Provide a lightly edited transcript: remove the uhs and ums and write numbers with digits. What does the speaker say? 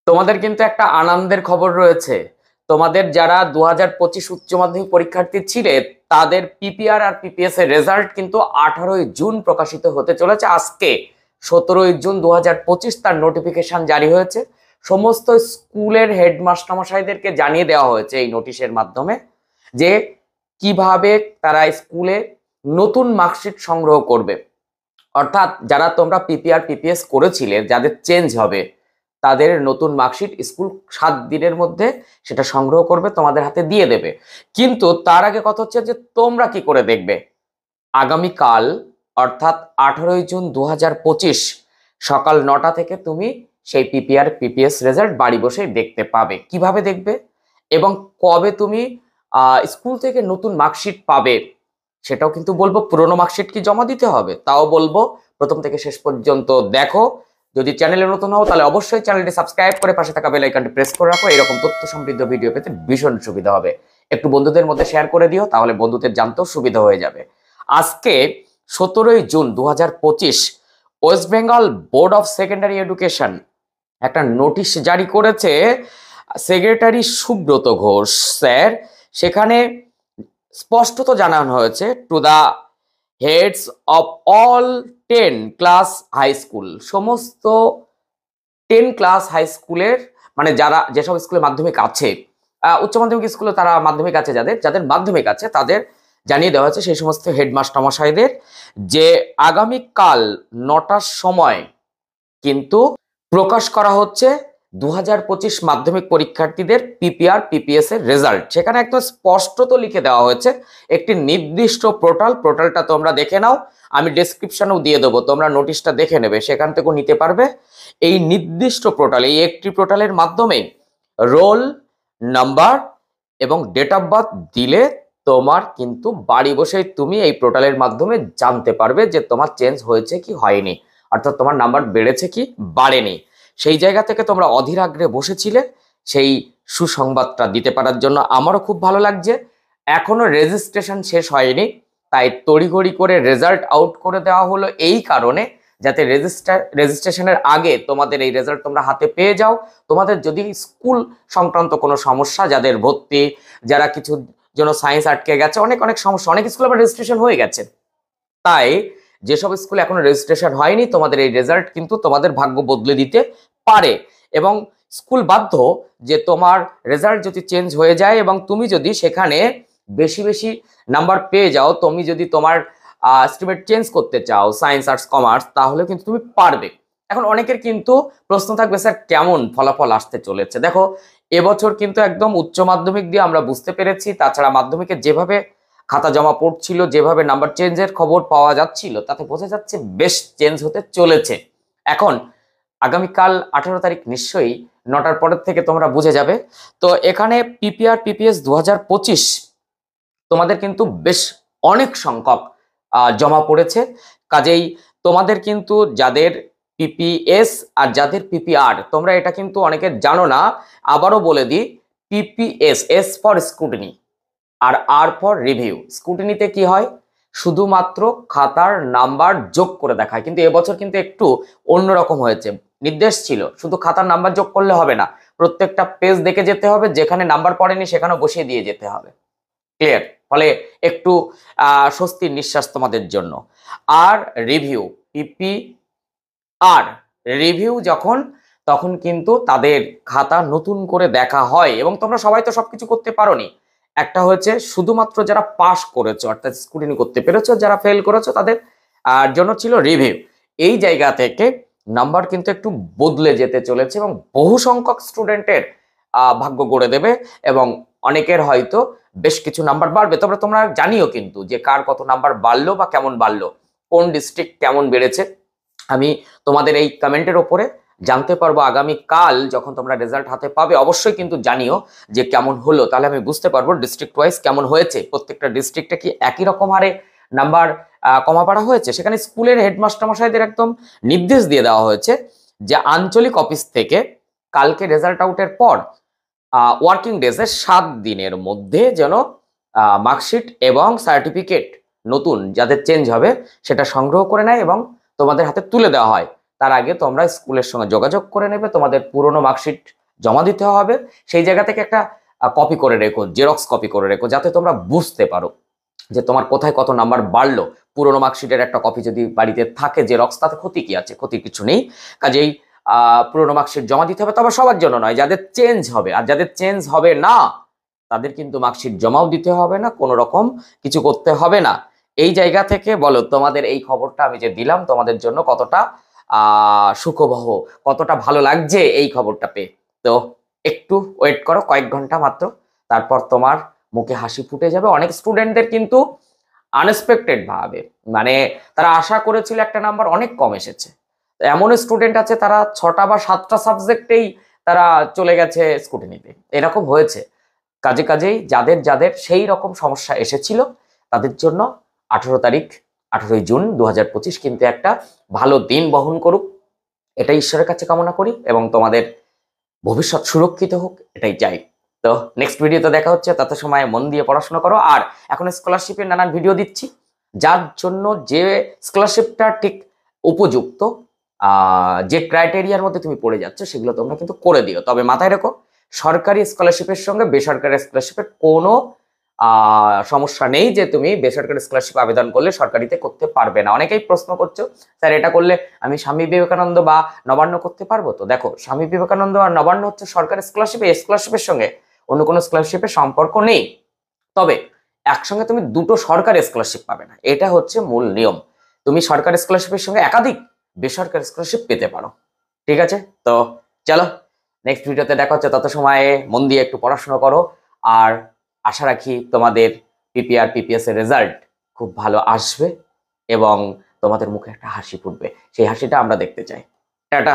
তোমাদের কিন্তু একটা আনন্দের খবর রয়েছে। তোমাদের যারা 2025 উচ্চ মাধ্যমিক পরীক্ষার্থী ছিলে তাদের পিপিআর আর পিপিএস এর রেজাল্ট কিন্তু 18ই জুন প্রকাশিত হতে চলেছে। আজকে 17ই জুন 2025 তার নোটিফিকেশন জারি হয়েছে। সমস্ত স্কুলের হেডমাস্টার মশাইদেরকে জানিয়ে দেওয়া হয়েছে এই নোটিশের মাধ্যমে যে কিভাবে তারা স্কুলে নতুন মার্কশিট সংগ্রহ করবে। অর্থাৎ যারা তোমরা পিপিআর পিপিএস করেছিলে, যাদের চেঞ্জ হবে, তাদের নতুন মার্কশিট স্কুল 7 দিনের মধ্যে সেটা সংগ্রহ করবে, তোমাদের হাতে দিয়ে দেবে। কিন্তু তার আগে কথা হচ্ছে যে তোমরা কি করে দেখবে। আগামীকাল অর্থাৎ 18ই জুন 2025 সকাল 9টা থেকে তুমি সেই পিপিআর পিপিএস রেজাল্ট বাড়ি বসে দেখতে পাবে। কিভাবে দেখবে এবং কবে তুমি স্কুল থেকে নতুন মার্কশিট পাবে সেটাও কিন্তু বলবো। পুরোনো মার্কশিট কি জমা দিতে হবে তাও বলবো। প্রথম থেকে শেষ পর্যন্ত দেখো। যদি চ্যানেলে নতুন হও তাহলে অবশ্যই চ্যানেলটি সাবস্ক্রাইব করে পাশে থাকা বেল আইকনটি প্রেস করে রাখো। এরকম তথ্য সমৃদ্ধ ভিডিও পেতে ভীষণ সুবিধা হবে। একটু বন্ধুদের মধ্যে শেয়ার করে দিও, তাহলে বন্ধুদের জানতেও সুবিধা হয়ে যাবে। আজকে 17ই June 2025 West Bengal Board of Secondary Education একটা নোটিশ জারি করেছে। সেক্রেটারি সুব্রত ঘোষ স্যার, সেখানে স্পষ্টত জানানো হয়েছে to the heads of all 10 class high school. সমস্ত 10 ক্লাস হাই স্কুলের মানে যারা যেসব স্কুলে মাধ্যমিক আছে, উচ্চ মাধ্যমিক স্কুলে তারা মাধ্যমিক আছে, যাদের যাদের মাধ্যমিক আছে তাদের জানিয়ে দেওয়া হয়েছে সেই সমস্ত হেডমাস্টার মশাইদের যে আগামীকাল 9টার সময় কিন্তু প্রকাশ করা হচ্ছে 2025 মাধ্যমিক পরীক্ষার্থীদের পিপিআর পিপিএস এর রেজাল্ট। সেখানে একদম স্পষ্টত লিখে দেওয়া হয়েছে একটি নির্দিষ্ট পোর্টালটা তোমরা দেখে নাও, আমি ডেসক্রিপশনেও দিয়ে দেবো, তোমরা নোটিশটা দেখে নেবে, সেখান থেকেও নিতে পারবে। এই নির্দিষ্ট পোর্টাল, এই একটি পোর্টালের মাধ্যমে রোল নাম্বার এবং ডেট অফ বার্থ দিলে তোমার কিন্তু বাড়ি বসেই তুমি এই পোর্টালের মাধ্যমে জানতে পারবে যে তোমার চেঞ্জ হয়েছে কি হয়নি, অর্থাৎ তোমার নাম্বার বেড়েছে কি বাড়েনি। সেই জায়গা থেকে তোমরা অধীর আগ্রহে বসেছিলে সেই সুসংবাদটা দিতে পারার জন্য আমারও খুব ভালো লাগছে। এখনো রেজিস্ট্রেশন শেষ হয়নি, তাই তড়িঘড়ি করে রেজাল্ট আউট করে দেওয়া হলো এই কারণে যাতে রেজিস্ট্রেশনের আগে তোমাদের এই রেজাল্ট তোমরা হাতে পেয়ে যাও। তোমাদের যদি স্কুল সংক্রান্ত কোনো সমস্যা, যাদের ভর্তি, যারা কিছু জন্য সায়েন্স আটকে গেছে, অনেক অনেক সমস্যা, অনেক স্কুল আবার রেজিস্ট্রেশন হয়ে গেছে, তাই যেসব স্কুল এখনো রেজিস্ট্রেশন হয়নি তোমাদের এই রেজাল্ট কিন্তু তোমাদের ভাগ্য বদলে দিতে পারে। এবং স্কুল বাধ্য যে তোমার রেজাল্ট যদি চেঞ্জ হয়ে যায় এবং তুমি যদি সেখানে বেশি বেশি নাম্বার পেয়ে যাও, তুমি যদি তোমার স্ট্রিমেট চেঞ্জ করতে চাও সায়েন্স আর্টস কমার্স, তাহলে কিন্তু তুমি পারবে। এখন অনেকের কিন্তু প্রশ্ন থাকবে, স্যার কেমন ফলাফল আসতে চলেছে। দেখো, এবছর কিন্তু একদম উচ্চ মাধ্যমিক দিয়ে আমরা বুঝতে পেরেছি, তাছাড়া মাধ্যমিকে যেভাবে খাতা জমা পড়ছিল, যেভাবে নাম্বার চেঞ্জের খবর পাওয়া যাচ্ছিল, তাতে বোঝা যাচ্ছে বেশ চেঞ্জ হতে চলেছে। এখন আগামীকাল 18 তারিখ নিশ্চয়ই 9টার পরের থেকে তোমরা বুঝে যাবে। তো এখানে পিপিআর পিপিএস 2025 তোমাদের কিন্তু বেশ অনেক সংখ্যক জমা পড়েছে। কাজেই তোমাদের কিন্তু যাদের পিপিএস আর যাদের পিপিআর, তোমরা এটা কিন্তু অনেকে জানো না, আবারও বলে দিই, পিপিএস এস ফর স্ক্রুটিনি আর আর ফর রিভিউ। স্ক্রুটিনিতে কি হয়, শুধুমাত্র খাতার নাম্বার যোগ করে দেখায়, কিন্তু এবছর কিন্তু একটু অন্যরকম হয়েছে। নির্দেশ ছিল শুধু খাতার নাম্বার যোগ করলে হবে না, প্রত্যেকটা পেজ দেখে যেতে হবে, যেখানে নাম্বার পড়েনি সেখানেও বসিয়ে দিয়ে যেতে হবে। ক্লিয়ার? ফলে একটু স্বস্তির নিঃশ্বাস তোমাদের জন্য। আর রিভিউ, পিপি আর রিভিউ তখন কিন্তু তাদের খাতা নতুন করে দেখা হয়। এবং তোমরা সবাই তো সবকিছু করতে পারোনি, একটা হয়েছে শুধুমাত্র যারা পাস করেছো অর্থাৎ স্ক্রুটিনি করতে পেরেছো, যারা ফেল করেছো তাদের জন্য ছিল রিভিউ। এই জায়গা থেকে নাম্বার কিন্তু একটু বদলে যেতে চলেছে এবং বহু সংখ্যক স্টুডেন্টের ভাগ্য গড়ে দেবে এবং অনেকের হয়তো বেশ কিছু নাম্বার বাড়বে। তবে তোমরা জানিও কিন্তু যে কার কত নাম্বার বাড়লো বা কেমন বাড়লো, কোন ডিস্ট্রিক্ট কেমন বেড়েছে, আমি তোমাদের এই কমেন্টের ওপরে জানতে পারবো। আগামীকাল যখন তোমরা রেজাল্ট হাতে পাবে অবশ্যই কিন্তু জানিও যে কেমন হলো, তাহলে আমি বুঝতে পারবো ডিস্ট্রিক্ট ওয়াইজ কেমন হয়েছে, প্রত্যেকটা ডিস্ট্রিক্টে কি একই রকম হারে নাম্বার কমা বাড়া হয়েছে। সেখানে স্কুলের হেডমাস্টার মশাইদের একদম নির্দেশ দিয়ে দেওয়া হয়েছে যে আঞ্চলিক অফিস থেকে কালকে রেজাল্ট আউটের পর ওয়ার্কিং ডেজে 7 দিনের মধ্যে যেন মার্কশিট এবং সার্টিফিকেট নতুন যাদের চেঞ্জ হবে সেটা সংগ্রহ করে নেয় এবং তোমাদের হাতে তুলে দেওয়া হয়। তার আগে তোমরা স্কুলের সঙ্গে যোগাযোগ করে নেবে, তোমাদের পুরনো মার্কশিট জমা দিতে হবে, সেই জায়গা থেকে একটা কপি করে রেখো, জেরক্স কপি করে রেখো, যাতে তোমরা বুঝতে পারো যে তোমার কোথায় কত নাম্বার বাড়লো। পুরোনো মার্কশিটের একটা কপি যদি বাড়িতে থাকে জেরক্স, তাতে ক্ষতি কি আছে? ক্ষতির কিছু নেই। কাজেই পুরোনো মার্কশিট জমা দিতে হবে, তবে সবার জন্য নয়, যাদের চেঞ্জ হবে। আর যাদের চেঞ্জ হবে না তাদের কিন্তু মার্কশিট জমাও দিতে হবে না, কোনো রকম কিছু করতে হবে না। এই জায়গা থেকে বলো, তোমাদের এই খবরটা আমি যে দিলাম তোমাদের জন্য কতটা সুখবহ, কতটা ভালো লাগছে এই খবরটা পেয়ে? তো একটু ওয়েট করো, কয়েক ঘন্টা মাত্র, তারপর তোমার মুখে হাসি ফুটে যাবে। অনেক স্টুডেন্টদের কিন্তু আনএক্সপেক্টেড ভাবে, মানে তারা আশা করেছিল একটা নাম্বার, অনেক কম এসেছে। এমন স্টুডেন্ট আছে তারা 6টা বা 7টা সাবজেক্টেই তারা চলে গেছে স্কুটিনিতে, এরকম হয়েছে। কাজেই যাদের যাদের সেই রকম সমস্যা এসেছিল তাদের জন্য 18 তারিখ, 18ই জুন 2025 কিন্তু একটা ভালো দিন বহন করুক, এটাই ঈশ্বরের কাছে কামনা করি, এবং তোমাদের ভবিষ্যৎ সুরক্ষিত হোক, এটাই চাই। তো নেক্সট ভিডিওতে দেখা হচ্ছে, তত সময় মন দিয়ে পড়াশোনা করো। আর এখন স্কলারশিপের নানান ভিডিও দিচ্ছি, যার জন্য যে স্কলারশিপটা ঠিক উপযুক্ত, যে ক্রাইটেরিয়ার মধ্যে তুমি পড়ে যাচ্ছ সেগুলো তোমরা কিন্তু করে দিও। তবে মাথায় রেখো, সরকারি স্কলারশিপের সঙ্গে বেসরকারি স্কলারশিপের কোনো সমস্যা নেই যে তুমি বেসরকারি স্কলারশিপ আবেদন করলে সরকারিতে করতে পারবে না। অনেকেই প্রশ্ন করছো, স্যার এটা করলে আমি স্বামী বিবেকানন্দ বা নবান্ন করতে পারবো? তো দেখো, স্বামী বিবেকানন্দ আর নবান্ন হচ্ছে সরকারি স্কলারশিপ, এই স্কলারশিপের সঙ্গে অন্য কোনো স্কলারশিপের সম্পর্ক নেই। তবে একসঙ্গে তুমি দুটো সরকারি স্কলারশিপ পাবে না, এটা হচ্ছে মূল নিয়ম। তুমি সরকারি স্কলারশিপের সঙ্গে একাধিক বেসরকারি স্কলারশিপ পেতে পারো। ঠিক আছে? তো চলো, নেক্সট ভিডিওতে দেখা হচ্ছে, তত সময়ে মন দিয়ে একটু পড়াশোনা করো। আর আশা রাখি তোমাদের পিপিআর পিপিএস এর রেজাল্ট খুব ভালো আসবে এবং তোমাদের মুখে একটা হাসি ফুটবে, সেই হাসিটা আমরা দেখতে চাই। টাটা।